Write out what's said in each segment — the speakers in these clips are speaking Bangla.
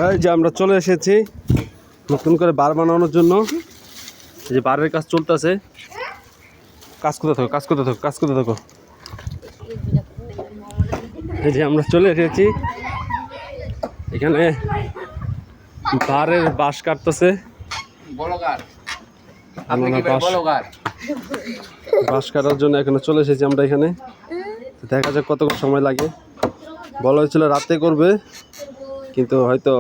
এই যে আমরা চলে এসেছি নতুন করে বার বানানোর জন্য। এই যে বারের কাজ চলতেছে। কাজ করতে থাকো। এই যে আমরা চলে এসেছি, এখানে বারের বাঁশ কাটতেছে। বাঁশ কাটার জন্য এখানে চলে এসেছি আমরা। এখানে দেখা যাক কত সময় লাগে। বলা হয়েছিল রাতে করবে, কিন্তু হয়তো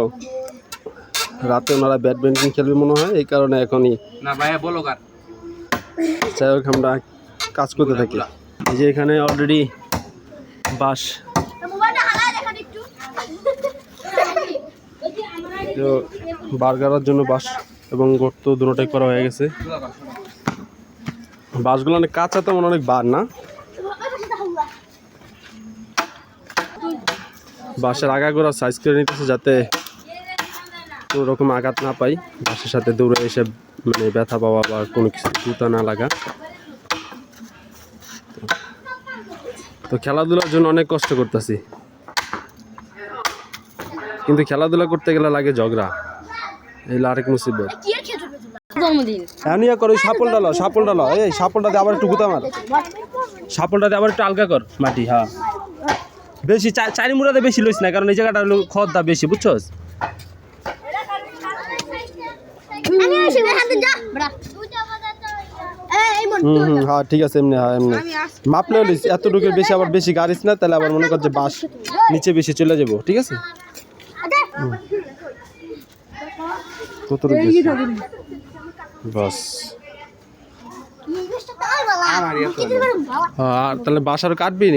রাতে ওনারা ব্যাডমিন্টন খেলবে মনে হয়, এই কারণে এখনই না ভাইয়া বলো কার। যাই হোক আমরা কাজ করতে থাকি। এই যে এখানে অলরেডি বাঁশ বার গাড়ার জন্য বাঁশ এবং গর্ত দুটোটাই করা হয়ে গেছে। বাঁশগুলো অনেক কাঁচা, তেমন অনেক বার না। বাঁশের আগাগোড়া সাইজ করে নিতেছে যাতে কোনো রকম আঘাত না পাই, বাঁশের সাথে দৌড়ে এসে মানে ব্যথা পাওয়া বা কোনো কিছু জুতা না লাগা। তো খেলাধুলার জন্য অনেক কষ্ট করতেছি, কিন্তু খেলাধুলা করতে গেলে লাগে ঝগড়া। এই আরেক মুসিবত। সাপল ডালো এই সাপলটাতে আবার একটু গুতা মার, সাপলটাতে আবার একটু আলগা কর মাটি। হ্যাঁ, বেশি চারি মুড়াতে বেশি লইস না, কারণ এই জায়গাটা হলো খদ্দা বেশি, বুঝছস? হ্যাঁ ঠিক আছে, এমনি মাপলে হলিস, এতটুকু বেশি আবার বেশি গাড়িস না, তাহলে আবার মনে কর যে বাঁশ নিচে বেশি চলে যাবো। ঠিক আছে, বাস। আর তাহলে বাঁশ আর কাটবি।